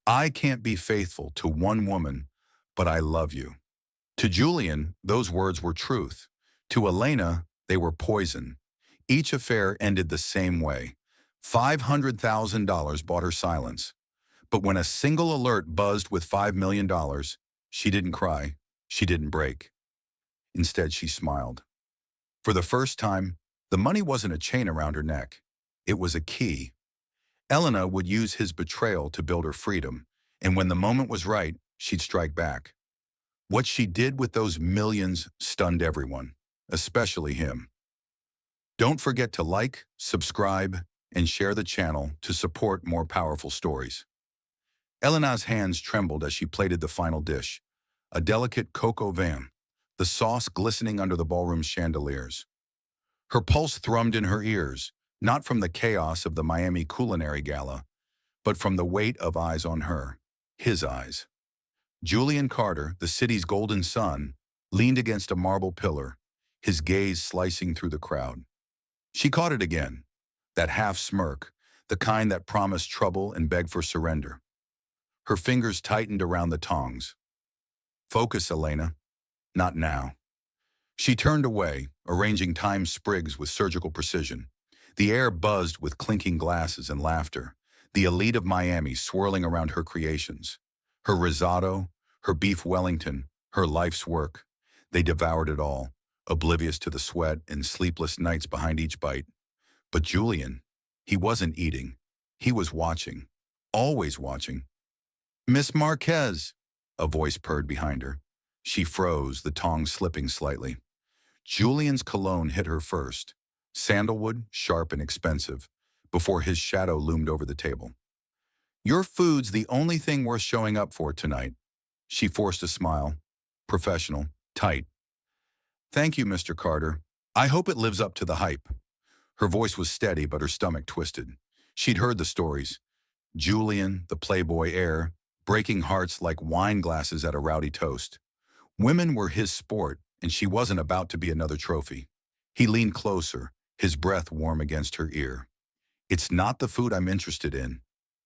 I can't be faithful to one woman, but I love you. To Julian, those words were truth. To Elena, they were poison. Each affair ended the same way. $500,000 bought her silence. But when a single alert buzzed with $5 million, she didn't cry. She didn't break. Instead, she smiled. For the first time, the money wasn't a chain around her neck. It was a key. Elena would use his betrayal to build her freedom, and when the moment was right, she'd strike back. What she did with those millions stunned everyone, especially him. Don't forget to like, subscribe, and share the channel to support more powerful stories. Elena's hands trembled as she plated the final dish, a delicate coq au vin, the sauce glistening under the ballroom's chandeliers. Her pulse thrummed in her ears, not from the chaos of the Miami culinary gala, but from the weight of eyes on her, his eyes. Julian Carter, the city's golden sun, leaned against a marble pillar, his gaze slicing through the crowd. She caught it again, that half smirk, the kind that promised trouble and begged for surrender. Her fingers tightened around the tongs. Focus, Elena. Not now. She turned away, arranging thyme sprigs with surgical precision. The air buzzed with clinking glasses and laughter, the elite of Miami swirling around her creations. Her risotto, her beef Wellington, her life's work. They devoured it all, oblivious to the sweat and sleepless nights behind each bite. But Julian, he wasn't eating. He was watching, always watching. Miss Marquez, a voice purred behind her. She froze, the tongs slipping slightly. Julian's cologne hit her first, sandalwood, sharp and expensive, before his shadow loomed over the table. Your food's the only thing worth showing up for tonight. She forced a smile, professional, tight. Thank you, Mr. Carter. I hope it lives up to the hype. Her voice was steady, but her stomach twisted. She'd heard the stories. Julian, the playboy heir, breaking hearts like wine glasses at a rowdy toast. Women were his sport, and she wasn't about to be another trophy. He leaned closer, his breath warm against her ear. It's not the food I'm interested in.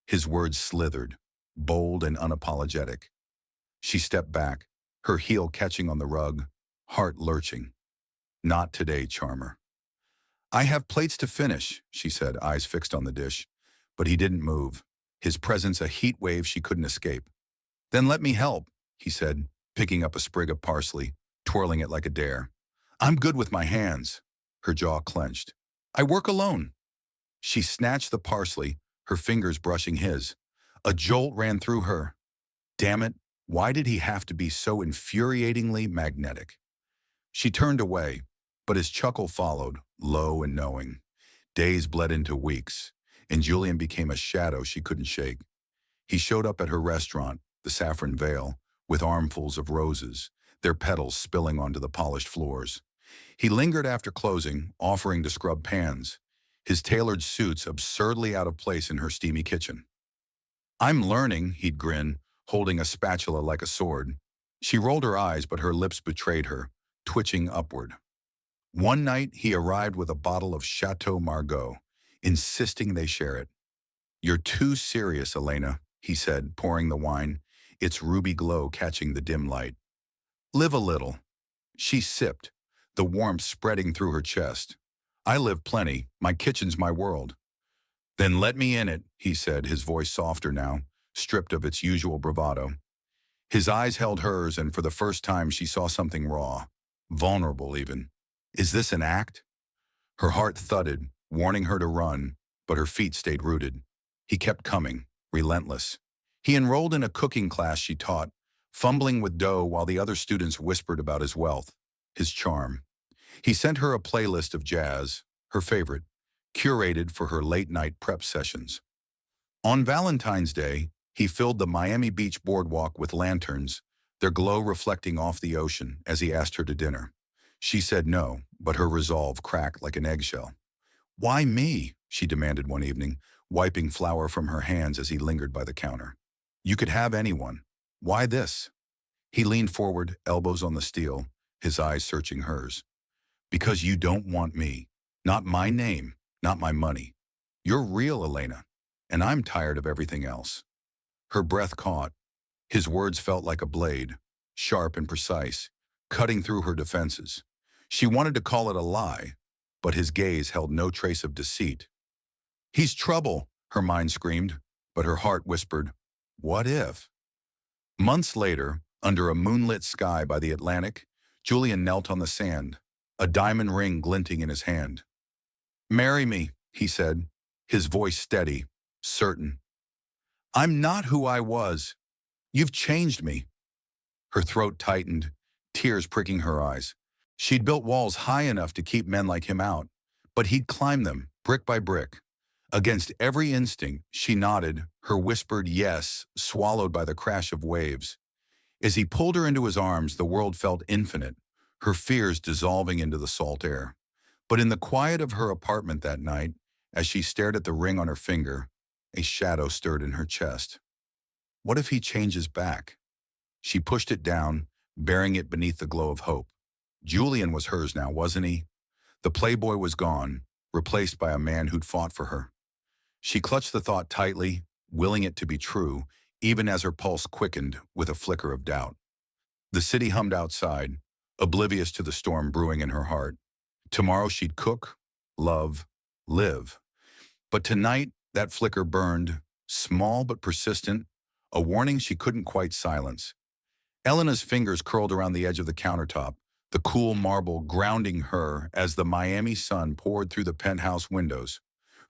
His words slithered, bold and unapologetic. She stepped back, her heel catching on the rug, heart lurching. Not today, charmer. I have plates to finish, she said, eyes fixed on the dish. But he didn't move, his presence a heat wave she couldn't escape. Then let me help, he said, picking up a sprig of parsley, twirling it like a dare. I'm good with my hands. Her jaw clenched. I work alone. She snatched the parsley, her fingers brushing his. A jolt ran through her. Damn it, why did he have to be so infuriatingly magnetic? She turned away, but his chuckle followed, low and knowing. Days bled into weeks, and Julian became a shadow she couldn't shake. He showed up at her restaurant, the Saffron Veil, with armfuls of roses, their petals spilling onto the polished floors. He lingered after closing, offering to scrub pans, his tailored suits absurdly out of place in her steamy kitchen. I'm learning, he'd grin, holding a spatula like a sword. She rolled her eyes, but her lips betrayed her, twitching upward. One night, he arrived with a bottle of Chateau Margaux, insisting they share it. You're too serious, Elena, he said, pouring the wine, its ruby glow catching the dim light. Live a little. She sipped, the warmth spreading through her chest. I live plenty. My kitchen's my world. Then let me in it, he said, his voice softer now, stripped of its usual bravado. His eyes held hers, and for the first time she saw something raw, vulnerable even. Is this an act? Her heart thudded, warning her to run, but her feet stayed rooted. He kept coming, relentless. He enrolled in a cooking class she taught, fumbling with dough while the other students whispered about his wealth, his charm. He sent her a playlist of jazz, her favorite, curated for her late-night prep sessions. On Valentine's Day, he filled the Miami Beach boardwalk with lanterns, their glow reflecting off the ocean as he asked her to dinner. She said no, but her resolve cracked like an eggshell. Why me? She demanded one evening, wiping flour from her hands as he lingered by the counter. You could have anyone. Why this? He leaned forward, elbows on the steel, his eyes searching hers. Because you don't want me. Not my name, not my money. You're real, Elena, and I'm tired of everything else. Her breath caught. His words felt like a blade, sharp and precise, cutting through her defenses. She wanted to call it a lie, but his gaze held no trace of deceit. "He's trouble," her mind screamed, but her heart whispered, "What if?" Months later, under a moonlit sky by the Atlantic, Julian knelt on the sand, a diamond ring glinting in his hand. "Marry me," he said, his voice steady, certain. "I'm not who I was. You've changed me." Her throat tightened, tears pricking her eyes. She'd built walls high enough to keep men like him out, but he'd climbed them, brick by brick. Against every instinct, she nodded, her whispered yes swallowed by the crash of waves. As he pulled her into his arms, the world felt infinite, her fears dissolving into the salt air. But in the quiet of her apartment that night, as she stared at the ring on her finger, a shadow stirred in her chest. What if he changes back? She pushed it down, burying it beneath the glow of hope. Julian was hers now, wasn't he? The playboy was gone, replaced by a man who'd fought for her. She clutched the thought tightly, willing it to be true, even as her pulse quickened with a flicker of doubt. The city hummed outside, oblivious to the storm brewing in her heart. Tomorrow she'd cook, love, live. But tonight, that flicker burned, small but persistent, a warning she couldn't quite silence. Elena's fingers curled around the edge of the countertop, the cool marble grounding her as the Miami sun poured through the penthouse windows.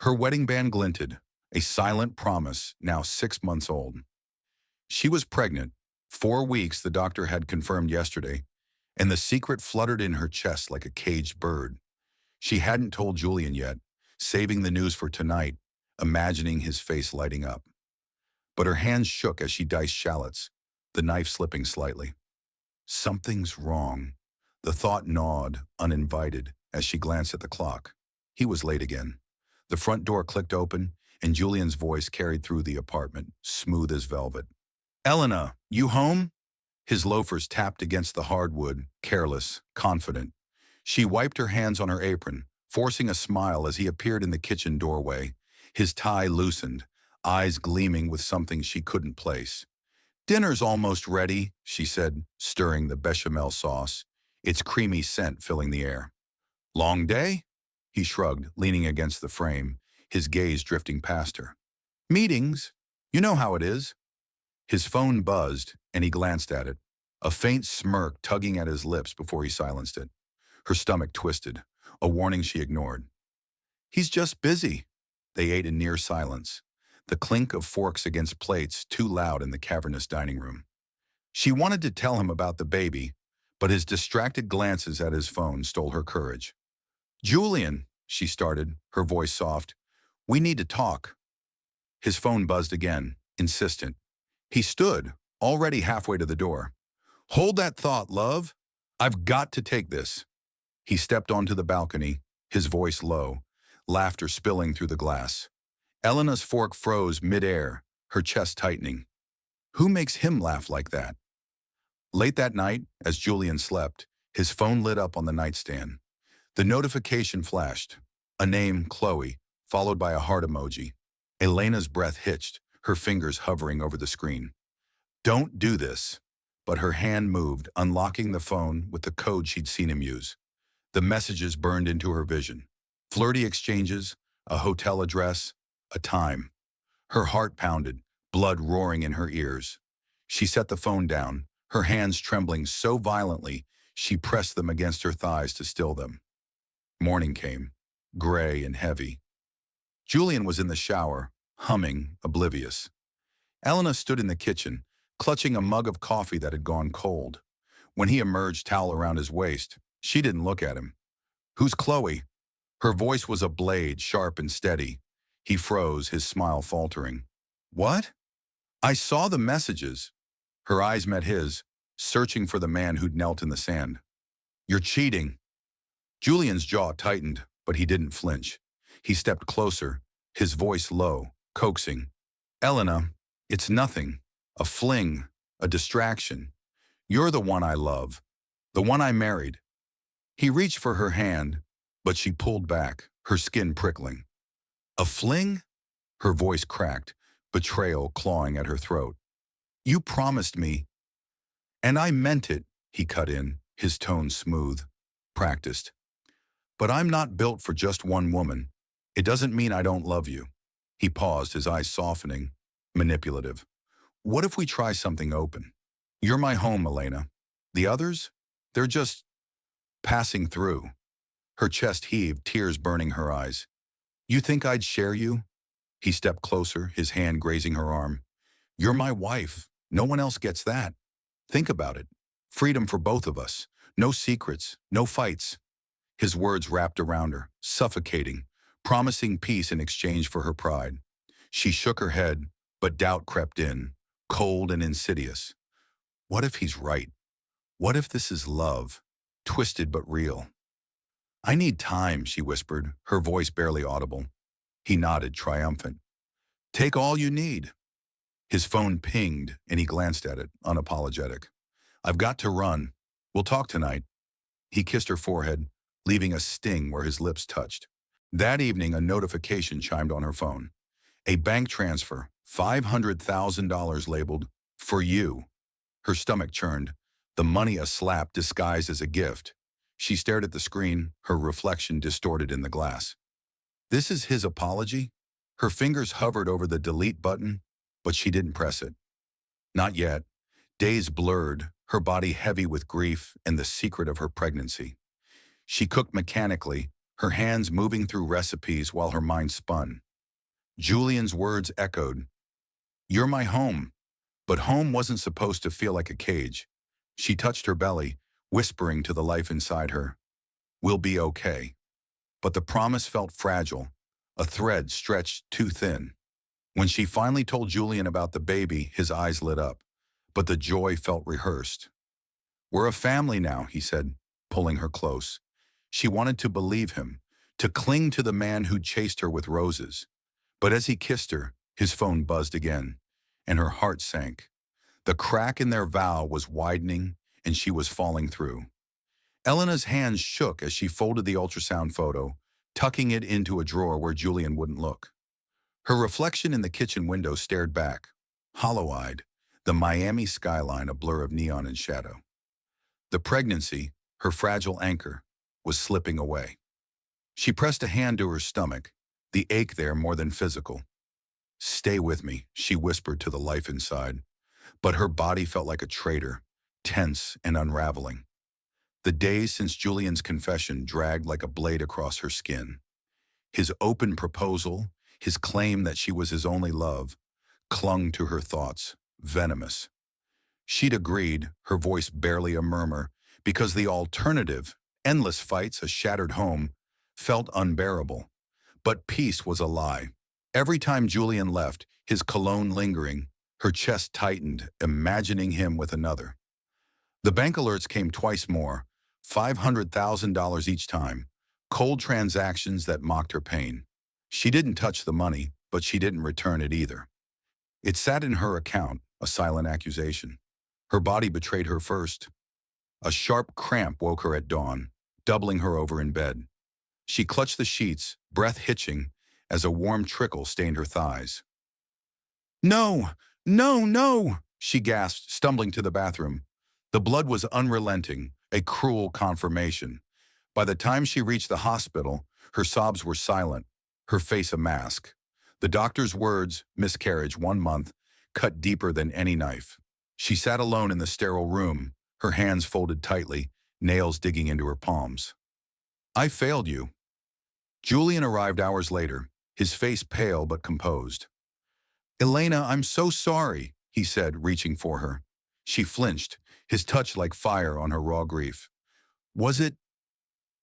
Her wedding band glinted, a silent promise now 6 months old. She was pregnant, 4 weeks the doctor had confirmed yesterday, and the secret fluttered in her chest like a caged bird. She hadn't told Julian yet, saving the news for tonight, imagining his face lighting up. But her hands shook as she diced shallots, the knife slipping slightly. Something's wrong. The thought gnawed, uninvited, as she glanced at the clock. He was late again. The front door clicked open, and Julian's voice carried through the apartment, smooth as velvet. "Elena, you home?" His loafers tapped against the hardwood, careless, confident. She wiped her hands on her apron, forcing a smile as he appeared in the kitchen doorway, his tie loosened, eyes gleaming with something she couldn't place. "Dinner's almost ready," she said, stirring the bechamel sauce, its creamy scent filling the air. "Long day?" He shrugged, leaning against the frame, his gaze drifting past her. "Meetings. You know how it is." His phone buzzed, and he glanced at it, a faint smirk tugging at his lips before he silenced it. Her stomach twisted, a warning she ignored. "He's just busy." They ate in near silence, the clink of forks against plates too loud in the cavernous dining room. She wanted to tell him about the baby, but his distracted glances at his phone stole her courage. "Julian," she started, her voice soft, "we need to talk." His phone buzzed again, insistent. He stood, already halfway to the door. "Hold that thought, love. I've got to take this." He stepped onto the balcony, his voice low, laughter spilling through the glass. Elena's fork froze mid-air, her chest tightening. Who makes him laugh like that? Late that night, as Julian slept, his phone lit up on the nightstand. The notification flashed. A name, Chloe, followed by a heart emoji. Elena's breath hitched, her fingers hovering over the screen. "Don't do this." But her hand moved, unlocking the phone with the code she'd seen him use. The messages burned into her vision. Flirty exchanges, a hotel address, a time. Her heart pounded, blood roaring in her ears. She set the phone down, her hands trembling so violently she pressed them against her thighs to still them. Morning came, gray and heavy. Julian was in the shower, humming, oblivious. Elena stood in the kitchen, clutching a mug of coffee that had gone cold. When he emerged, towel around his waist, she didn't look at him. "Who's Chloe?" Her voice was a blade, sharp and steady. He froze, his smile faltering. "What?" "I saw the messages." Her eyes met his, searching for the man who'd knelt in the sand. "You're cheating." Julian's jaw tightened, but he didn't flinch. He stepped closer, his voice low, coaxing. "Elena, it's nothing. A fling, a distraction. You're the one I love, the one I married." He reached for her hand, but she pulled back, her skin prickling. "A fling?" Her voice cracked, betrayal clawing at her throat. You promised me, and I meant it, he cut in, his tone smooth, practiced. But I'm not built for just one woman. It doesn't mean I don't love you. He paused, his eyes softening, manipulative. What if we try something open? You're my home, Elena. The others? They're just passing through. Her chest heaved, tears burning her eyes. You think I'd share you? He stepped closer, his hand grazing her arm. You're my wife. No one else gets that. Think about it. Freedom for both of us. No secrets, no fights. His words wrapped around her, suffocating, promising peace in exchange for her pride. She shook her head, but doubt crept in, cold and insidious. What if he's right? What if this is love, twisted but real? I need time, she whispered, her voice barely audible. He nodded, triumphant. Take all you need. His phone pinged, and he glanced at it, unapologetic. I've got to run. We'll talk tonight. He kissed her forehead, leaving a sting where his lips touched. That evening, a notification chimed on her phone. A bank transfer, $500,000 labeled, for you. Her stomach churned, the money a slap disguised as a gift. She stared at the screen, her reflection distorted in the glass. This is his apology? Her fingers hovered over the delete button, but she didn't press it. Not yet. Days blurred, her body heavy with grief and the secret of her pregnancy. She cooked mechanically, her hands moving through recipes while her mind spun. Julian's words echoed. You're my home. But home wasn't supposed to feel like a cage. She touched her belly, whispering to the life inside her. We'll be okay. But the promise felt fragile, a thread stretched too thin. When she finally told Julian about the baby, his eyes lit up, but the joy felt rehearsed. We're a family now, he said, pulling her close. She wanted to believe him, to cling to the man who'd chased her with roses. But as he kissed her, his phone buzzed again, and her heart sank. The crack in their vow was widening, and she was falling through. Elena's hands shook as she folded the ultrasound photo, tucking it into a drawer where Julian wouldn't look. Her reflection in the kitchen window stared back, hollow-eyed, the Miami skyline a blur of neon and shadow. The pregnancy, her fragile anchor, was slipping away. She pressed a hand to her stomach, the ache there more than physical. Stay with me, she whispered to the life inside, but her body felt like a traitor, tense and unraveling. The days since Julian's confession dragged like a blade across her skin. His open proposal, his claim that she was his only love, clung to her thoughts, venomous. She'd agreed, her voice barely a murmur, because the alternative, endless fights, a shattered home, felt unbearable. But peace was a lie. Every time Julian left, his cologne lingering, her chest tightened, imagining him with another. The bank alerts came twice more, $500,000 each time, cold transactions that mocked her pain. She didn't touch the money, but she didn't return it either. It sat in her account, a silent accusation. Her body betrayed her first. A sharp cramp woke her at dawn, doubling her over in bed. She clutched the sheets, breath hitching, as a warm trickle stained her thighs. No, no, no, she gasped, stumbling to the bathroom. The blood was unrelenting, a cruel confirmation. By the time she reached the hospital, her sobs were silent, her face a mask. The doctor's words, miscarriage 1 month, cut deeper than any knife. She sat alone in the sterile room, her hands folded tightly, nails digging into her palms. I failed you. Julian arrived hours later, his face pale but composed. Elena, I'm so sorry, he said, reaching for her. She flinched, his touch like fire on her raw grief. Was it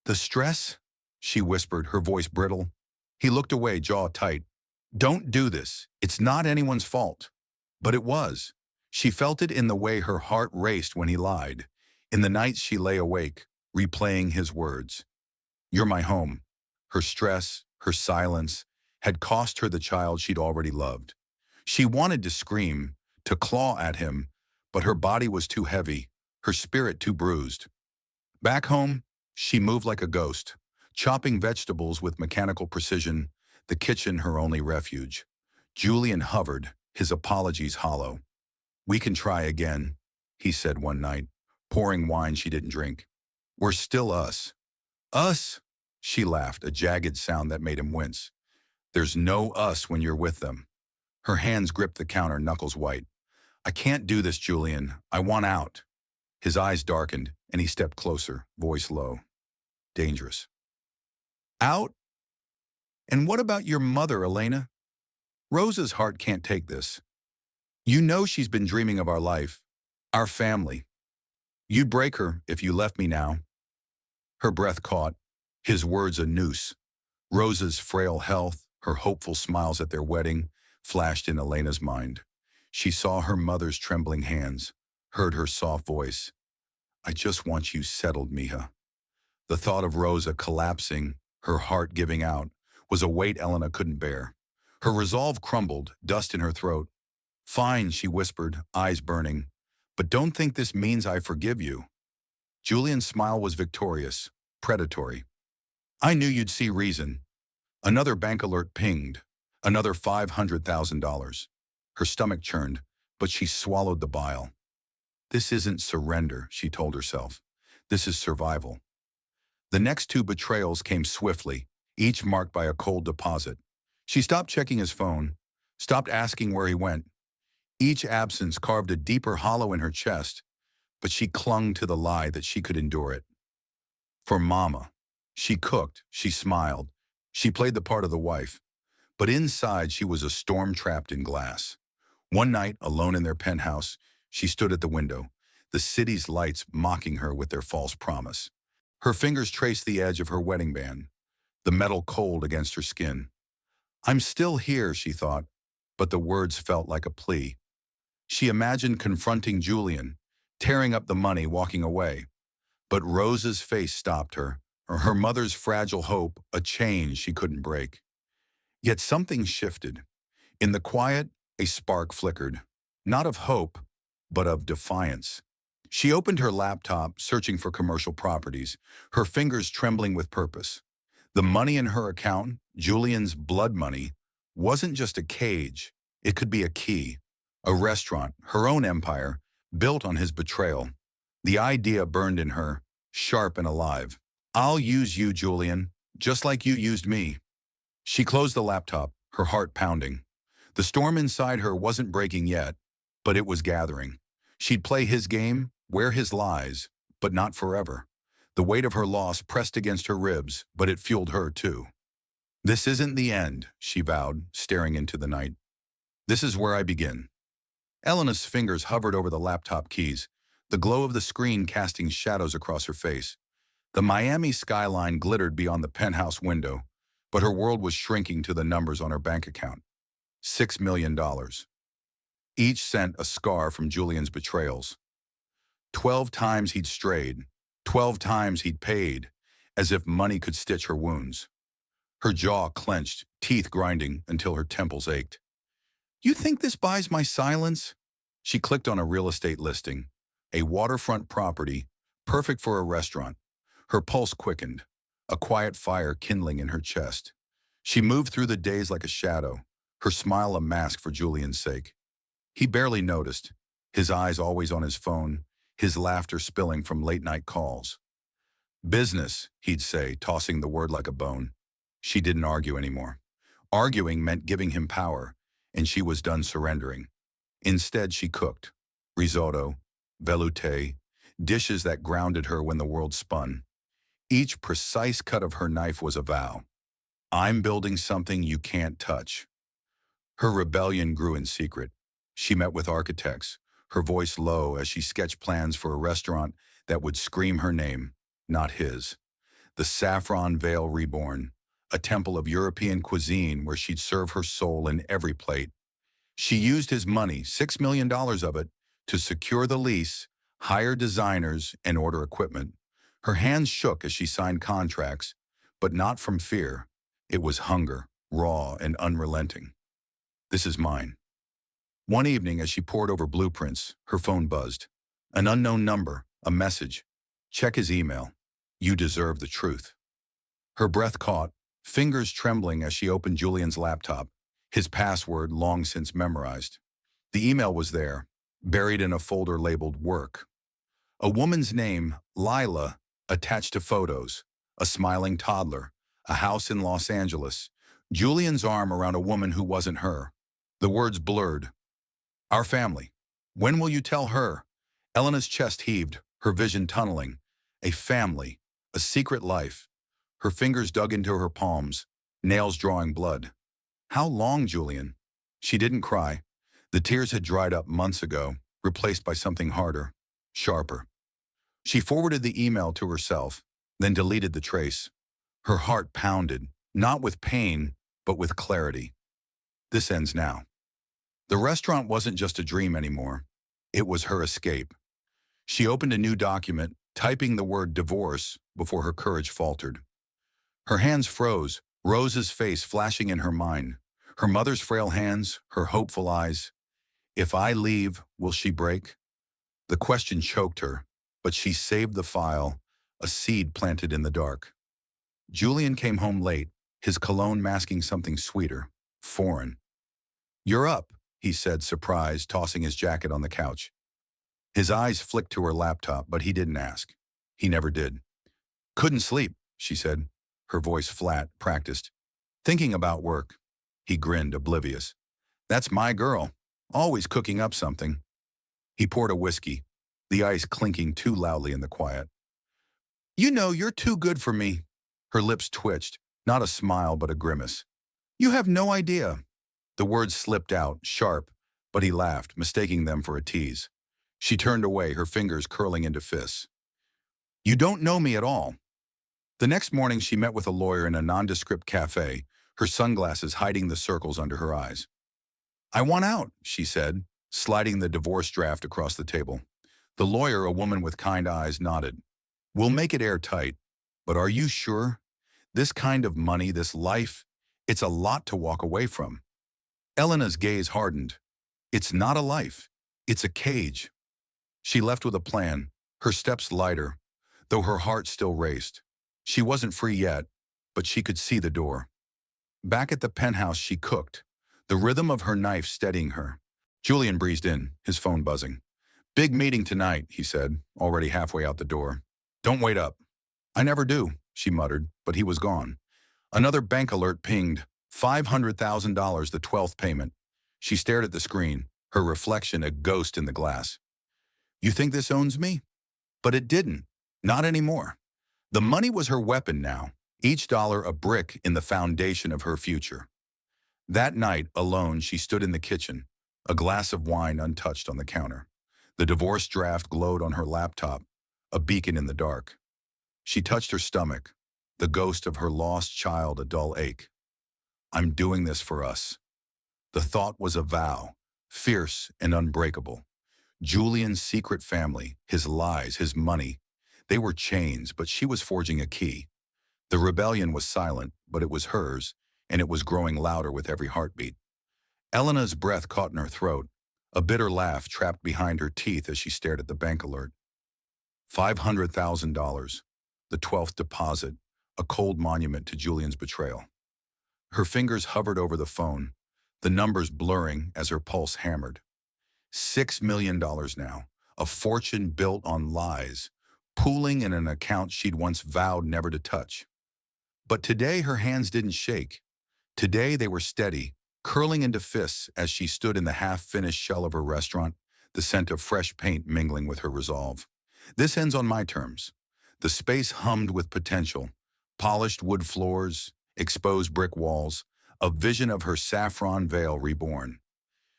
the stress? She whispered, her voice brittle. He looked away, jaw tight. Don't do this. It's not anyone's fault. But it was. She felt it in the way her heart raced when he lied, in the nights she lay awake, replaying his words. You're my home. Her stress, her silence, had cost her the child she'd already loved. She wanted to scream, to claw at him, but her body was too heavy, her spirit too bruised. Back home, she moved like a ghost, chopping vegetables with mechanical precision, the kitchen her only refuge. Julian hovered, his apologies hollow. "We can try again," he said one night, pouring wine she didn't drink. "We're still us." "Us?" She laughed, a jagged sound that made him wince. "There's no us when you're with them." Her hands gripped the counter, knuckles white. "I can't do this, Julian. I want out." His eyes darkened, and he stepped closer, voice low. "Dangerous." "Out? And what about your mother, Elena? Rosa's heart can't take this. You know she's been dreaming of our life, our family. You'd break her if you left me now." Her breath caught, his words a noose. Rosa's frail health, her hopeful smiles at their wedding, flashed in Elena's mind. She saw her mother's trembling hands, heard her soft voice. "I just want you settled, mija." The thought of Rosa collapsing, her heart giving out, was a weight Elena couldn't bear. Her resolve crumbled, dust in her throat. "Fine," she whispered, eyes burning. "But don't think this means I forgive you." Julian's smile was victorious, predatory. "I knew you'd see reason." Another bank alert pinged. Another $500,000. Her stomach churned, but she swallowed the bile. "This isn't surrender," she told herself. "This is survival." The next two betrayals came swiftly, each marked by a cold deposit. She stopped checking his phone, stopped asking where he went. Each absence carved a deeper hollow in her chest, but she clung to the lie that she could endure it. For Mama. She cooked, she smiled, she played the part of the wife. But inside she was a storm trapped in glass. One night, alone in their penthouse, she stood at the window, the city's lights mocking her with their false promise. Her fingers traced the edge of her wedding band, the metal cold against her skin. "I'm still here," she thought, but the words felt like a plea. She imagined confronting Julian, tearing up the money, walking away. But Rosa's face stopped her, or her mother's fragile hope, a chain she couldn't break. Yet something shifted. In the quiet, a spark flickered, not of hope, but of defiance. She opened her laptop, searching for commercial properties, her fingers trembling with purpose. The money in her account, Julian's blood money, wasn't just a cage. It could be a key, a restaurant, her own empire, built on his betrayal. The idea burned in her, sharp and alive. "I'll use you, Julian, just like you used me." She closed the laptop, her heart pounding. The storm inside her wasn't breaking yet, but it was gathering. She'd play his game, wear his lies, but not forever. The weight of her loss pressed against her ribs, but it fueled her too. "This isn't the end," she vowed, staring into the night. "This is where I begin." Elena's fingers hovered over the laptop keys, the glow of the screen casting shadows across her face. The Miami skyline glittered beyond the penthouse window, but her world was shrinking to the numbers on her bank account. $6 million. Each cent a scar from Julian's betrayals. 12 times he'd strayed, 12 times he'd paid, as if money could stitch her wounds. Her jaw clenched, teeth grinding until her temples ached. "You think this buys my silence?" She clicked on a real estate listing, a waterfront property, perfect for a restaurant. Her pulse quickened, a quiet fire kindling in her chest. She moved through the days like a shadow, her smile a mask for Julian's sake. He barely noticed, his eyes always on his phone, his laughter spilling from late-night calls. "Business," he'd say, tossing the word like a bone. She didn't argue anymore. Arguing meant giving him power, and she was done surrendering. Instead, she cooked. Risotto, velouté, dishes that grounded her when the world spun. Each precise cut of her knife was a vow. "I'm building something you can't touch." Her rebellion grew in secret. She met with architects, her voice low as she sketched plans for a restaurant that would scream her name, not his. The Saffron Vale Reborn, a temple of European cuisine where she'd serve her soul in every plate. She used his money, $6 million of it, to secure the lease, hire designers, and order equipment. Her hands shook as she signed contracts, but not from fear. It was hunger, raw and unrelenting. "This is mine." One evening, as she pored over blueprints, her phone buzzed. An unknown number, a message. "Check his email. You deserve the truth." Her breath caught, fingers trembling as she opened Julian's laptop. his password long since memorized. The email was there, buried in a folder labeled Work. A woman's name, Lila, attached to photos, a smiling toddler, a house in Los Angeles, Julian's arm around a woman who wasn't her. The words blurred. Our family. When will you tell her? Elena's chest heaved, her vision tunneling. A family, a secret life. Her fingers dug into her palms, nails drawing blood. How long, Julian? She didn't cry. The tears had dried up months ago, replaced by something harder, sharper. She forwarded the email to herself, then deleted the trace. Her heart pounded, not with pain, but with clarity. This ends now. The restaurant wasn't just a dream anymore. It was her escape. She opened a new document, typing the word divorce before her courage faltered. Her hands froze, Rose's face flashing in her mind. Her mother's frail hands, her hopeful eyes. If I leave, will she break? The question choked her, but she saved the file, a seed planted in the dark. Julian came home late, his cologne masking something sweeter, foreign. You're up, he said, surprised, tossing his jacket on the couch. His eyes flicked to her laptop, but he didn't ask. He never did. Couldn't sleep, she said, her voice flat, practiced. Thinking about work. He grinned, oblivious. That's my girl, always cooking up something. He poured a whiskey, the ice clinking too loudly in the quiet. You know, you're too good for me. Her lips twitched, not a smile but a grimace. You have no idea. The words slipped out, sharp, but he laughed, mistaking them for a tease. She turned away, her fingers curling into fists. You don't know me at all. The next morning she met with a lawyer in a nondescript cafe, her sunglasses hiding the circles under her eyes. I want out, she said, sliding the divorce draft across the table. The lawyer, a woman with kind eyes, nodded. We'll make it airtight, but are you sure? This kind of money, this life, it's a lot to walk away from. Elena's gaze hardened. It's not a life. It's a cage. She left with a plan, her steps lighter, though her heart still raced. She wasn't free yet, but she could see the door. Back at the penthouse she cooked, the rhythm of her knife steadying her. Julian breezed in, his phone buzzing. Big meeting tonight, he said, already halfway out the door. Don't wait up. I never do, she muttered, but he was gone. Another bank alert pinged. $500,000, the 12th payment. She stared at the screen, her reflection a ghost in the glass. You think this owns me? But it didn't. Not anymore. The money was her weapon now, each dollar a brick in the foundation of her future. That night, alone, she stood in the kitchen, a glass of wine untouched on the counter. The divorce draft glowed on her laptop, a beacon in the dark. She touched her stomach, the ghost of her lost child a dull ache. I'm doing this for us. The thought was a vow, fierce and unbreakable. Julian's secret family, his lies, his money, they were chains, but she was forging a key. The rebellion was silent, but it was hers, and it was growing louder with every heartbeat. Elena's breath caught in her throat, a bitter laugh trapped behind her teeth as she stared at the bank alert. $500,000, the 12th deposit, a cold monument to Julian's betrayal. Her fingers hovered over the phone, the numbers blurring as her pulse hammered. $6 million now, a fortune built on lies, pooling in an account she'd once vowed never to touch. But today her hands didn't shake. Today they were steady, curling into fists as she stood in the half-finished shell of her restaurant, the scent of fresh paint mingling with her resolve. This ends on my terms. The space hummed with potential, polished wood floors, exposed brick walls, a vision of her saffron veil reborn.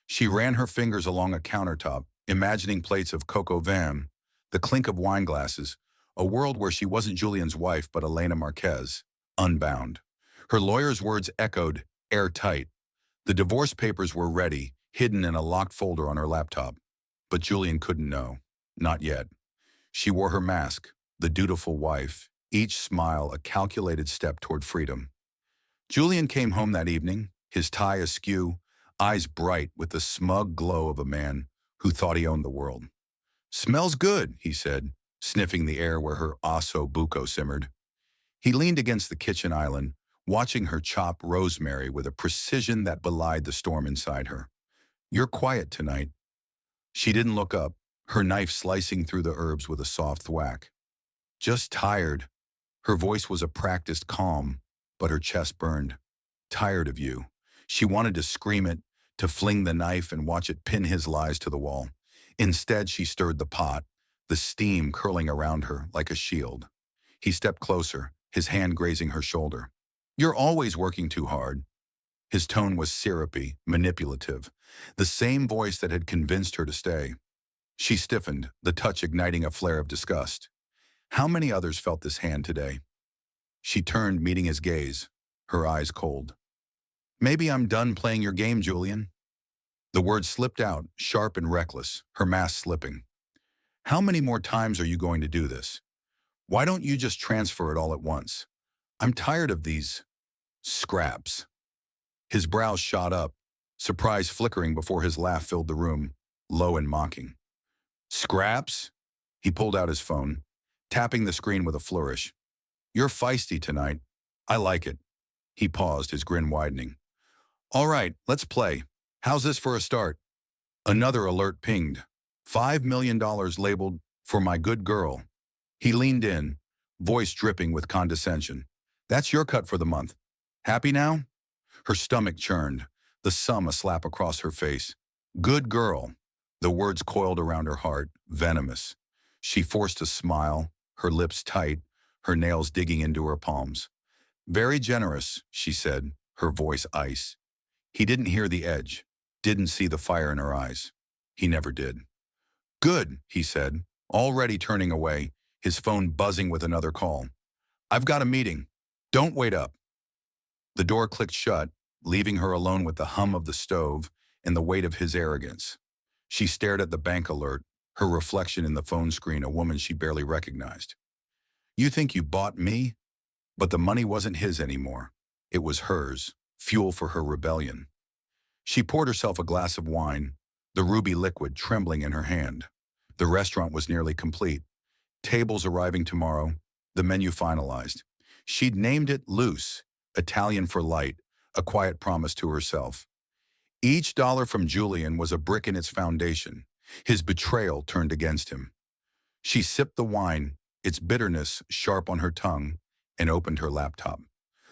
She ran her fingers along a countertop, imagining plates of coq au vin, the clink of wine glasses, a world where she wasn't Julian's wife but Elena Marquez, unbound. Her lawyer's words echoed, airtight. The divorce papers were ready, hidden in a locked folder on her laptop. But Julian couldn't know. Not yet. She wore her mask, the dutiful wife, each smile a calculated step toward freedom. Julian came home that evening, his tie askew, eyes bright with the smug glow of a man who thought he owned the world. Smells good, he said, sniffing the air where her osso buco simmered. He leaned against the kitchen island, watching her chop rosemary with a precision that belied the storm inside her. "You're quiet tonight." She didn't look up, her knife slicing through the herbs with a soft thwack. "Just tired." Her voice was a practiced calm, but her chest burned. "Tired of you." She wanted to scream it, to fling the knife and watch it pin his lies to the wall. Instead, she stirred the pot, the steam curling around her like a shield. He stepped closer, his hand grazing her shoulder. "You're always working too hard." His tone was syrupy, manipulative, the same voice that had convinced her to stay. She stiffened, the touch igniting a flare of disgust. How many others felt this hand today? She turned, meeting his gaze, her eyes cold. "Maybe I'm done playing your game, Julian." The words slipped out, sharp and reckless, her mask slipping. "How many more times are you going to do this? Why don't you just transfer it all at once? I'm tired of these scraps." His brows shot up, surprise flickering before his laugh filled the room, low and mocking. "Scraps?" He pulled out his phone, tapping the screen with a flourish. "You're feisty tonight. I like it." He paused, his grin widening. "All right, let's play. How's this for a start?" Another alert pinged. $5 million labeled, "For my good girl." He leaned in, voice dripping with condescension. "That's your cut for the month. Happy now?" Her stomach churned, the sum a slap across her face. "Good girl." The words coiled around her heart, venomous. She forced a smile, her lips tight, her nails digging into her palms. "Very generous," she said, her voice ice. He didn't hear the edge, didn't see the fire in her eyes. He never did. "Good," he said, already turning away, his phone buzzing with another call. "I've got a meeting. Don't wait up." The door clicked shut, leaving her alone with the hum of the stove and the weight of his arrogance. She stared at the bank alert, her reflection in the phone screen, a woman she barely recognized. "You think you bought me?" But the money wasn't his anymore. It was hers, fuel for her rebellion. She poured herself a glass of wine, the ruby liquid trembling in her hand. The restaurant was nearly complete. Tables arriving tomorrow, the menu finalized. She'd named it Loose, Italian for light, a quiet promise to herself. Each dollar from Julian was a brick in its foundation. His betrayal turned against him. She sipped the wine, its bitterness sharp on her tongue, and opened her laptop.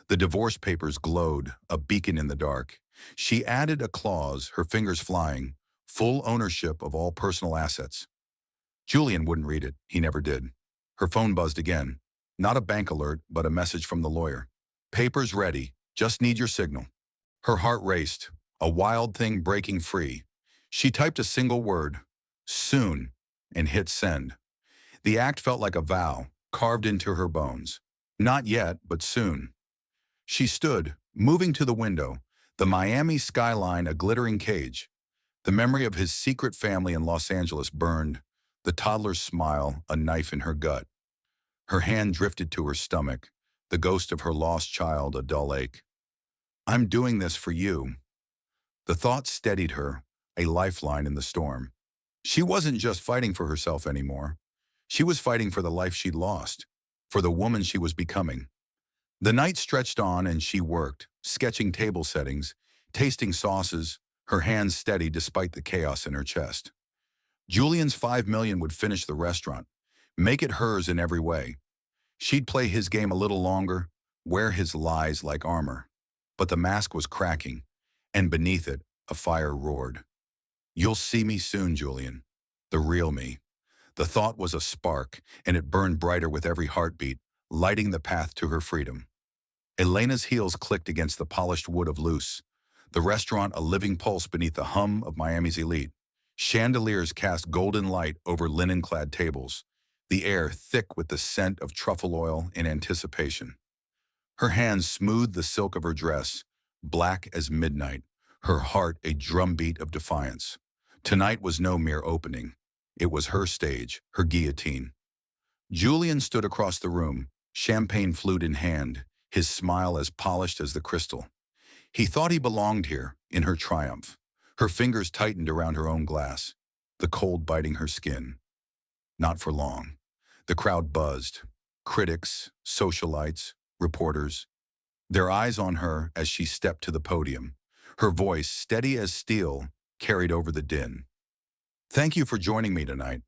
The divorce papers glowed, a beacon in the dark. She added a clause, her fingers flying, full ownership of all personal assets. Julian wouldn't read it. He never did. Her phone buzzed again. Not a bank alert, but a message from the lawyer. "Papers ready. Just need your signal." Her heart raced, a wild thing breaking free. She typed a single word, "soon," and hit send. The act felt like a vow, carved into her bones. Not yet, but soon. She stood, moving to the window, the Miami skyline a glittering cage. The memory of his secret family in Los Angeles burned, the toddler's smile a knife in her gut. Her hand drifted to her stomach, the ghost of her lost child a dull ache. "I'm doing this for you." The thought steadied her, a lifeline in the storm. She wasn't just fighting for herself anymore. She was fighting for the life she'd lost, for the woman she was becoming. The night stretched on and she worked, sketching table settings, tasting sauces, her hands steady despite the chaos in her chest. Julian's $5 million would finish the restaurant, make it hers in every way. She'd play his game a little longer, wear his lies like armor. But the mask was cracking, and beneath it, a fire roared. "You'll see me soon, Julian. The real me." The thought was a spark, and it burned brighter with every heartbeat, lighting the path to her freedom. Elena's heels clicked against the polished wood of Loose, the restaurant a living pulse beneath the hum of Miami's elite. Chandeliers cast golden light over linen-clad tables, the air thick with the scent of truffle oil in anticipation. Her hands smoothed the silk of her dress, black as midnight, her heart a drumbeat of defiance. Tonight was no mere opening. It was her stage, her guillotine. Julian stood across the room, champagne flute in hand, his smile as polished as the crystal. He thought he belonged here, in her triumph. Her fingers tightened around her own glass, the cold biting her skin. Not for long. The crowd buzzed. Critics, socialites, reporters. their eyes on her as she stepped to the podium. Her voice, steady as steel, carried over the din. Thank you for joining me tonight.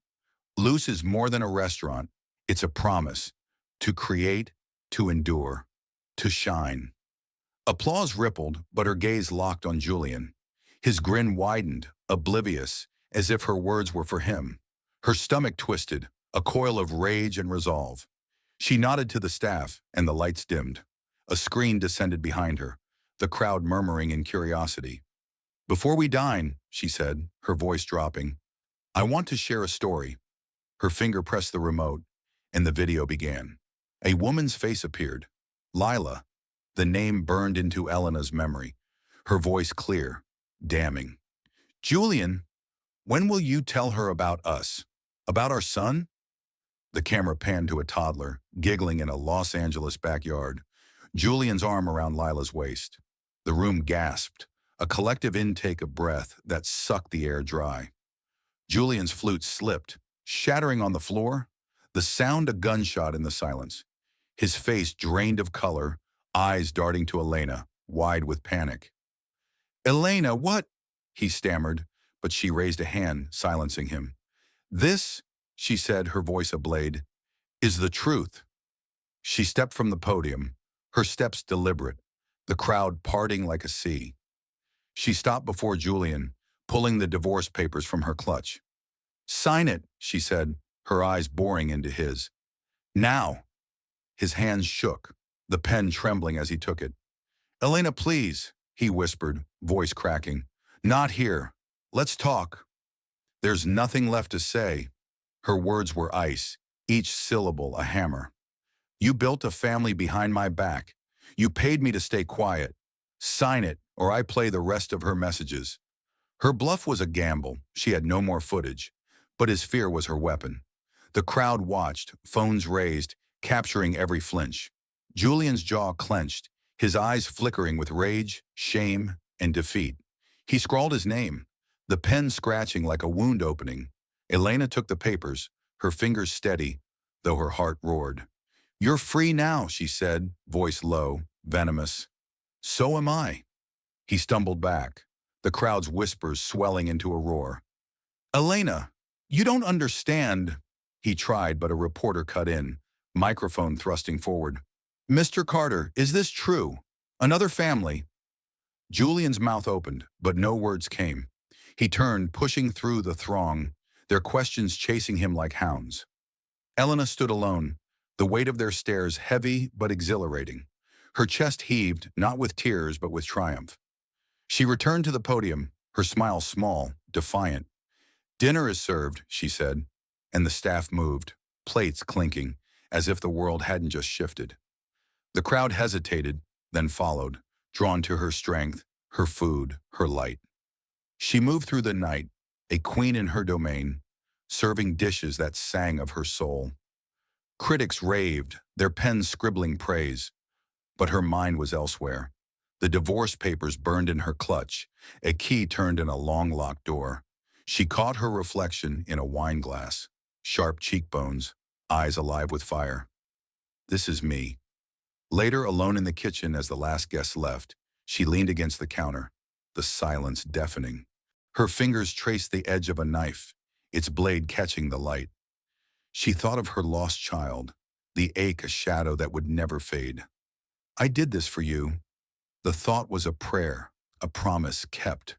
Loose is more than a restaurant. It's a promise to create, to endure, to shine. Applause rippled, but her gaze locked on Julian. His grin widened, oblivious, as if her words were for him. Her stomach twisted, a coil of rage and resolve. She nodded to the staff, and the lights dimmed. A screen descended behind her, the crowd murmuring in curiosity. Before we dine, she said, her voice dropping, I want to share a story. Her finger pressed the remote, and the video began. A woman's face appeared. Lila. The name burned into Elena's memory, her voice clear, damning. Julian, when will you tell her about us? About our son? The camera panned to a toddler, giggling in a Los Angeles backyard, Julian's arm around Lila's waist. The room gasped, a collective intake of breath that sucked the air dry. Julian's flute slipped, shattering on the floor, the sound a gunshot in the silence. His face drained of color, eyes darting to Elena, wide with panic. Elena, what? He stammered, but she raised a hand, silencing him. This, she said, her voice ablade, is the truth. She stepped from the podium, her steps deliberate, the crowd parting like a sea. She stopped before Julian, pulling the divorce papers from her clutch. Sign it, she said, her eyes boring into his. Now. His hands shook, the pen trembling as he took it. Elena, please, he whispered, voice cracking. Not here. Let's talk. There's nothing left to say. Her words were ice, each syllable a hammer. You built a family behind my back. You paid me to stay quiet. Sign it, or I play the rest of her messages. Her bluff was a gamble. She had no more footage. But his fear was her weapon. The crowd watched, phones raised, capturing every flinch. Julian's jaw clenched, his eyes flickering with rage, shame, and defeat. He scrawled his name, the pen scratching like a wound opening. Elena took the papers, her fingers steady, though her heart roared. You're free now, she said, voice low, venomous. So am I. He stumbled back, the crowd's whispers swelling into a roar. Elena, you don't understand. He tried, but a reporter cut in, microphone thrusting forward. Mr. Carter, is this true? Another family? Julian's mouth opened, but no words came. He turned, pushing through the throng, their questions chasing him like hounds. Elena stood alone, the weight of their stares heavy but exhilarating. Her chest heaved, not with tears but with triumph. She returned to the podium, her smile small, defiant. Dinner is served, she said, and the staff moved, plates clinking, as if the world hadn't just shifted. The crowd hesitated, then followed, drawn to her strength, her food, her light. She moved through the night, a queen in her domain, serving dishes that sang of her soul. Critics raved, their pens scribbling praise, but her mind was elsewhere. The divorce papers burned in her clutch, a key turned in a long-locked door. She caught her reflection in a wine glass, sharp cheekbones, eyes alive with fire. This is me. Later, alone in the kitchen as the last guest left, she leaned against the counter, the silence deafening. Her fingers traced the edge of a knife, its blade catching the light. She thought of her lost child, the ache a shadow that would never fade. I did this for you. The thought was a prayer, a promise kept.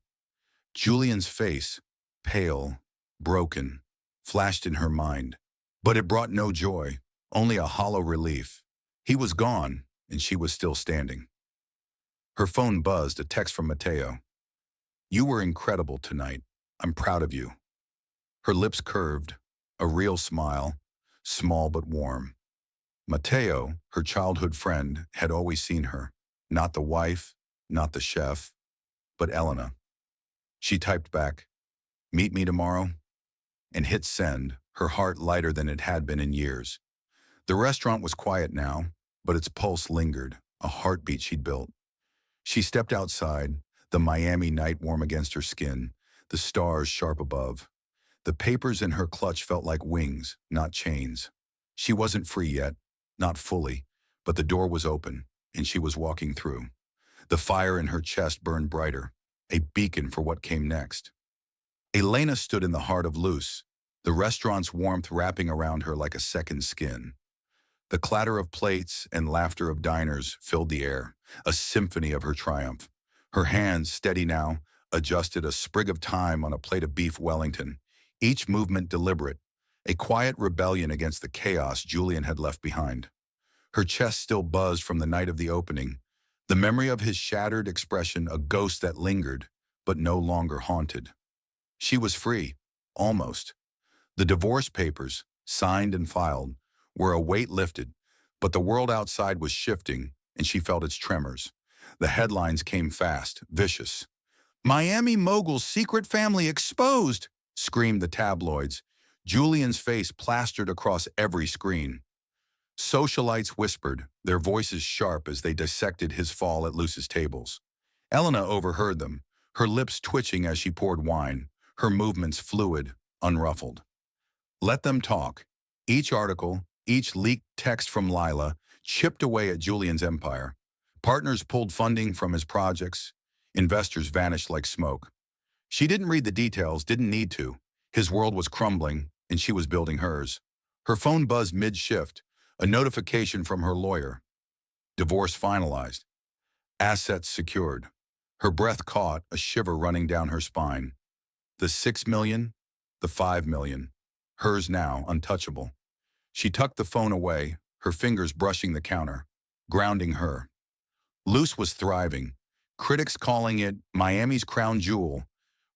Julian's face, pale, broken, flashed in her mind. But it brought no joy, only a hollow relief. He was gone, and she was still standing. Her phone buzzed, a text from Mateo. You were incredible tonight. I'm proud of you. Her lips curved, a real smile, small but warm. Mateo, her childhood friend, had always seen her. Not the wife, not the chef, but Elena. She typed back, meet me tomorrow, and hit send, her heart lighter than it had been in years. The restaurant was quiet now, but its pulse lingered, a heartbeat she'd built. She stepped outside, the Miami night warm against her skin, the stars sharp above. The papers in her clutch felt like wings, not chains. She wasn't free yet, not fully, but the door was open. and she was walking through. The fire in her chest burned brighter, a beacon for what came next. Elena stood in the heart of Luce, the restaurant's warmth wrapping around her like a second skin. The clatter of plates and laughter of diners filled the air, a symphony of her triumph. Her hands, steady now, adjusted a sprig of thyme on a plate of beef Wellington, each movement deliberate, a quiet rebellion against the chaos Julian had left behind. Her chest still buzzed from the night of the opening, the memory of his shattered expression a ghost that lingered, but no longer haunted. She was free, almost. The divorce papers, signed and filed, were a weight lifted, but the world outside was shifting, and she felt its tremors. The headlines came fast, vicious. "Miami mogul's secret family exposed!" screamed the tabloids, Julian's face plastered across every screen. Socialites whispered, their voices sharp as they dissected his fall at Luce's tables. Elena overheard them, her lips twitching as she poured wine, her movements fluid, unruffled. Let them talk. Each article, each leaked text from Lila, chipped away at Julian's empire. Partners pulled funding from his projects. Investors vanished like smoke. She didn't read the details, didn't need to. His world was crumbling, and she was building hers. Her phone buzzed mid-shift, a notification from her lawyer. Divorce finalized. Assets secured. Her breath caught, a shiver running down her spine. The 6 million, the 5 million. Hers now, untouchable. She tucked the phone away, her fingers brushing the counter, grounding her. Luce was thriving, critics calling it Miami's crown jewel,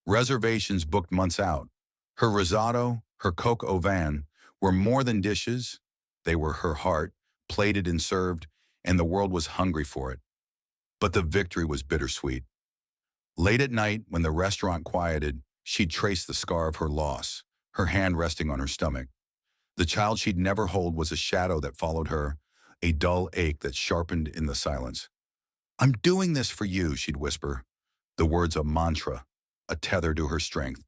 reservations booked months out. Her risotto, her coq au vin, were more than dishes. They were her heart, plated and served, and the world was hungry for it. But the victory was bittersweet. Late at night, when the restaurant quieted, she'd traced the scar of her loss, her hand resting on her stomach. The child she'd never hold was a shadow that followed her, a dull ache that sharpened in the silence. "I'm doing this for you," she'd whisper, the words a mantra, a tether to her strength.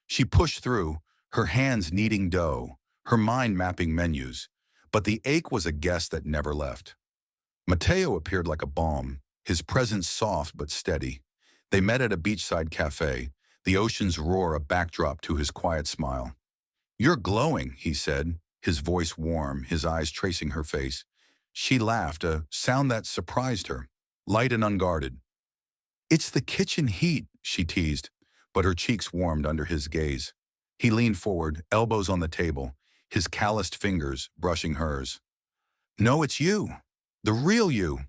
She pushed through, her hands kneading dough, her mind mapping menus, but the ache was a guest that never left. Mateo appeared like a balm, his presence soft but steady. They met at a beachside cafe, the ocean's roar a backdrop to his quiet smile. "You're glowing," he said, his voice warm, his eyes tracing her face. She laughed, a sound that surprised her, light and unguarded. "It's the kitchen heat," she teased, but her cheeks warmed under his gaze. He leaned forward, elbows on the table, his calloused fingers brushing hers. "No, it's you. The real you."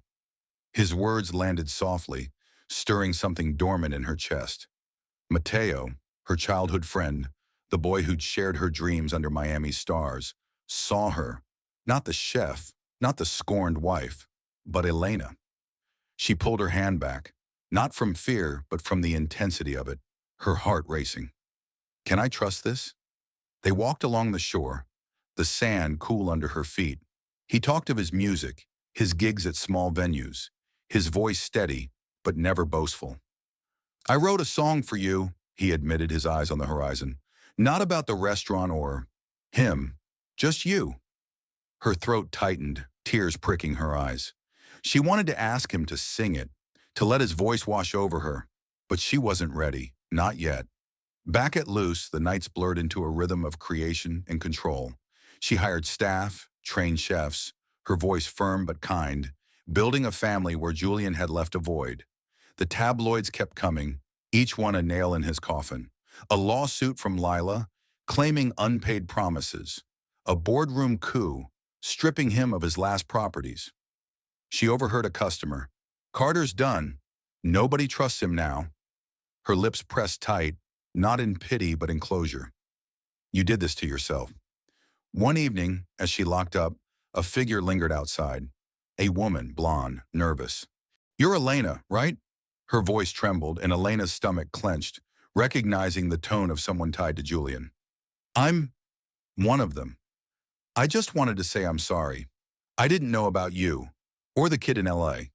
His words landed softly, stirring something dormant in her chest. Mateo, her childhood friend, the boy who'd shared her dreams under Miami's stars, saw her, not the chef, not the scorned wife, but Elena. She pulled her hand back, not from fear, but from the intensity of it, her heart racing. "Can I trust this?" They walked along the shore, the sand cool under her feet. He talked of his music, his gigs at small venues, his voice steady, but never boastful. "I wrote a song for you," he admitted, his eyes on the horizon. "Not about the restaurant or him, just you." Her throat tightened, tears pricking her eyes. She wanted to ask him to sing it, to let his voice wash over her, but she wasn't ready, not yet. Back at Luce, the nights blurred into a rhythm of creation and control. She hired staff, trained chefs, her voice firm but kind, building a family where Julian had left a void. The tabloids kept coming, each one a nail in his coffin. A lawsuit from Lila, claiming unpaid promises. A boardroom coup, stripping him of his last properties. She overheard a customer. "Carter's done. Nobody trusts him now." Her lips pressed tight, not in pity but in closure. "You did this to yourself." One evening, as she locked up, a figure lingered outside. A woman, blonde, nervous. "You're Elena, right?" Her voice trembled and Elena's stomach clenched, recognizing the tone of someone tied to Julian. "I'm one of them. I just wanted to say I'm sorry. I didn't know about you, or the kid in LA.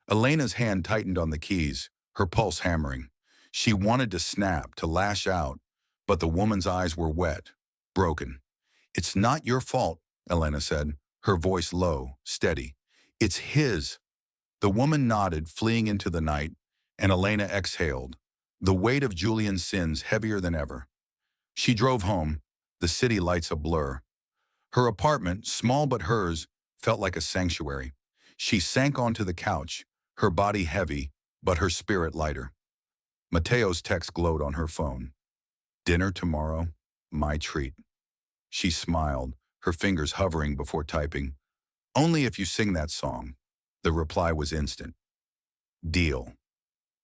Elena's hand tightened on the keys, her pulse hammering. She wanted to snap, to lash out, but the woman's eyes were wet, broken. "It's not your fault," Elena said, her voice low, steady. "It's his. The woman nodded, fleeing into the night, and Elena exhaled, the weight of Julian's sins heavier than ever. She drove home, the city lights a blur. Her apartment, small but hers, felt like a sanctuary. She sank onto the couch, her body heavy, but her spirit lighter. Mateo's text glowed on her phone. Dinner tomorrow, my treat. She smiled, her fingers hovering before typing. Only if you sing that song. The reply was instant. Deal.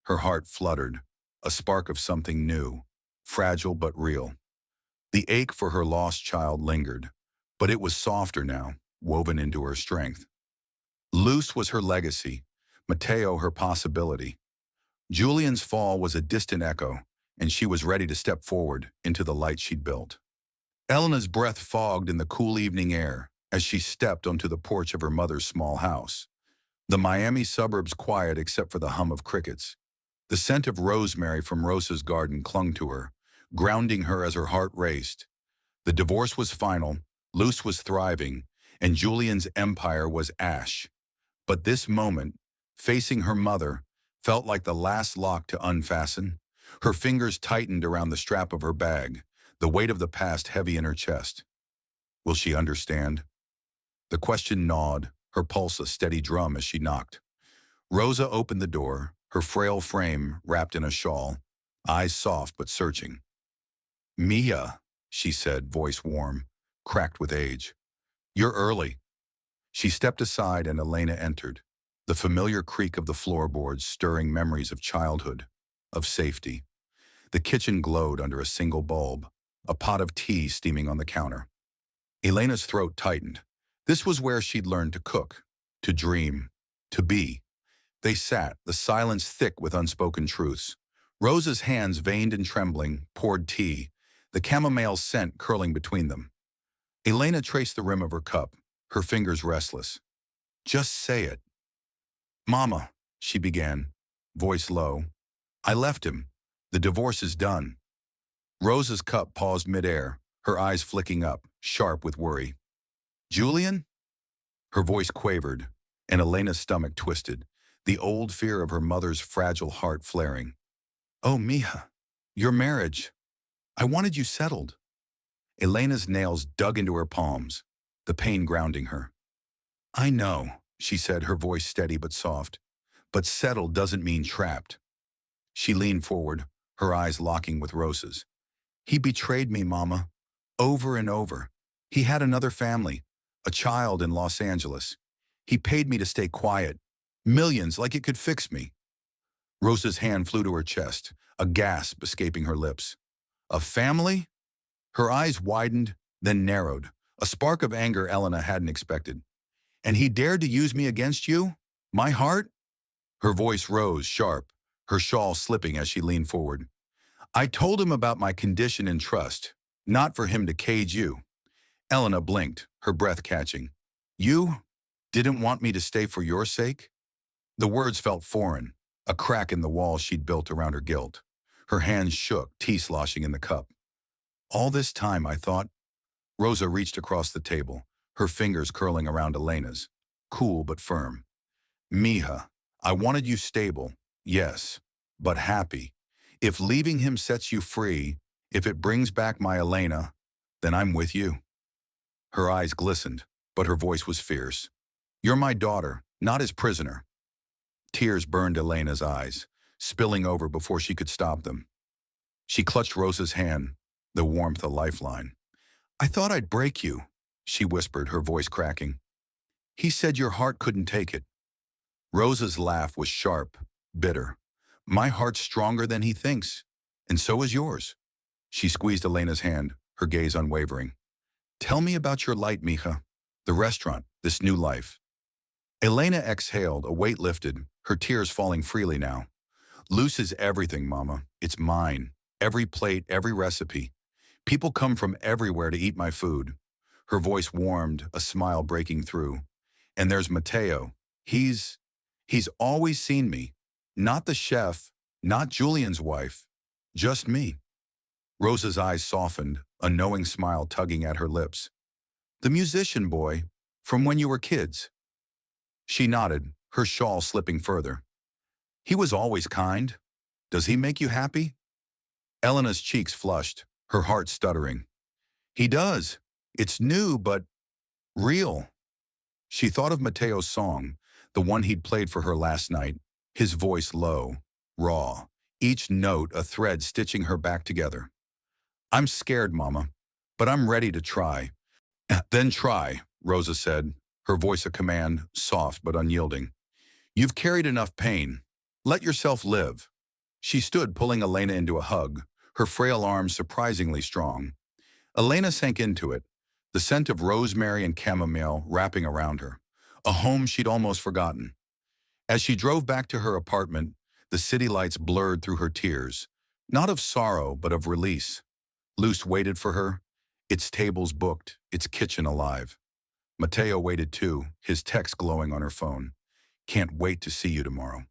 Her heart fluttered, a spark of something new, fragile but real. The ache for her lost child lingered, but it was softer now, woven into her strength. Loose was her legacy, Mateo her possibility. Julian's fall was a distant echo, and she was ready to step forward into the light she'd built. Elena's breath fogged in the cool evening air as she stepped onto the porch of her mother's small house. The Miami suburbs quiet except for the hum of crickets. The scent of rosemary from Rosa's garden clung to her, grounding her as her heart raced. The divorce was final, Luce was thriving, and Julian's empire was ash. But this moment, facing her mother, felt like the last lock to unfasten. Her fingers tightened around the strap of her bag, the weight of the past heavy in her chest. Will she understand? The question gnawed, her pulse a steady drum as she knocked. Rosa opened the door, her frail frame wrapped in a shawl, eyes soft but searching. Mia, she said, voice warm, cracked with age. You're early. She stepped aside and Elena entered, the familiar creak of the floorboards stirring memories of childhood, of safety. The kitchen glowed under a single bulb, a pot of tea steaming on the counter. Elena's throat tightened. This was where she'd learned to cook, to dream, to be. They sat, the silence thick with unspoken truths. Rosa's hands, veined and trembling, poured tea, the chamomile scent curling between them. Elena traced the rim of her cup, her fingers restless. Just say it. Mama, she began, voice low. I left him. The divorce is done. Rosa's cup paused midair, her eyes flicking up, sharp with worry. Julian? Her voice quavered, and Elena's stomach twisted, the old fear of her mother's fragile heart flaring. Oh, Mija, your marriage. I wanted you settled. Elena's nails dug into her palms, the pain grounding her. I know, she said, her voice steady but soft. But settled doesn't mean trapped. She leaned forward, her eyes locking with Rosa's. He betrayed me, Mama. Over and over. He had another family, a child in Los Angeles. He paid me to stay quiet. Millions, like it could fix me. Rosa's hand flew to her chest, a gasp escaping her lips. A family? Her eyes widened, then narrowed, a spark of anger Elena hadn't expected. And he dared to use me against you? My heart? Her voice rose, sharp, her shawl slipping as she leaned forward. I told him about my condition and trust, not for him to cage you. Elena blinked, her breath catching. You didn't want me to stay for your sake? The words felt foreign, a crack in the wall she'd built around her guilt. Her hands shook, tea sloshing in the cup. All this time, I thought. Rosa reached across the table, her fingers curling around Elena's, cool but firm. Mija, I wanted you stable, yes, but happy. If leaving him sets you free, if it brings back my Elena, then I'm with you. Her eyes glistened, but her voice was fierce. You're my daughter, not his prisoner. Tears burned Elena's eyes, spilling over before she could stop them. She clutched Rosa's hand, the warmth a lifeline. I thought I'd break you, she whispered, her voice cracking. He said your heart couldn't take it. Rosa's laugh was sharp, bitter. My heart's stronger than he thinks, and so is yours. She squeezed Elena's hand, her gaze unwavering. Tell me about your light, Mija, the restaurant, this new life. Elena exhaled, a weight lifted, her tears falling freely now. Luce is everything, Mama. It's mine. Every plate, every recipe. People come from everywhere to eat my food. Her voice warmed, a smile breaking through. And there's Mateo. He's always seen me. Not the chef, not Julian's wife, just me. Rosa's eyes softened, a knowing smile tugging at her lips. The musician boy, from when you were kids. She nodded, her shawl slipping further. He was always kind. Does he make you happy? Elena's cheeks flushed, her heart stuttering. He does. It's new, but real. She thought of Mateo's song, the one he'd played for her last night, his voice low, raw, each note a thread stitching her back together. I'm scared, Mama, but I'm ready to try. Then try, Rosa said, her voice a command, soft but unyielding. You've carried enough pain. Let yourself live. She stood, pulling Elena into a hug, her frail arms surprisingly strong. Elena sank into it, the scent of rosemary and chamomile wrapping around her, a home she'd almost forgotten. As she drove back to her apartment, the city lights blurred through her tears, not of sorrow but of release. Luce waited for her, its tables booked, its kitchen alive. Mateo waited too, his text glowing on her phone. Can't wait to see you tomorrow.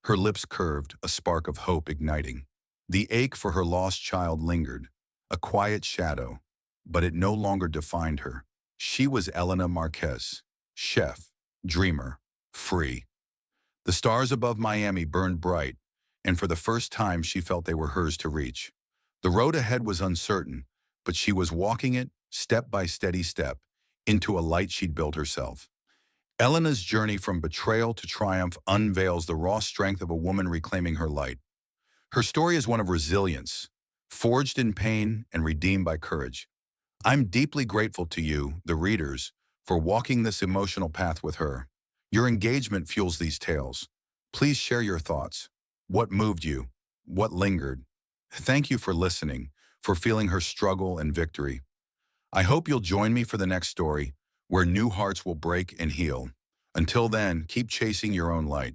Her lips curved, a spark of hope igniting. The ache for her lost child lingered, a quiet shadow, but it no longer defined her. She was Elena Marquez, chef, dreamer, free. The stars above Miami burned bright, and for the first time she felt they were hers to reach. The road ahead was uncertain, but she was walking it, step by steady step, into a light she'd built herself. Elena's journey from betrayal to triumph unveils the raw strength of a woman reclaiming her light. Her story is one of resilience, forged in pain and redeemed by courage. I'm deeply grateful to you, the readers, for walking this emotional path with her. Your engagement fuels these tales. Please share your thoughts. What moved you? What lingered? Thank you for listening, for feeling her struggle and victory. I hope you'll join me for the next story, where new hearts will break and heal. Until then, keep chasing your own light.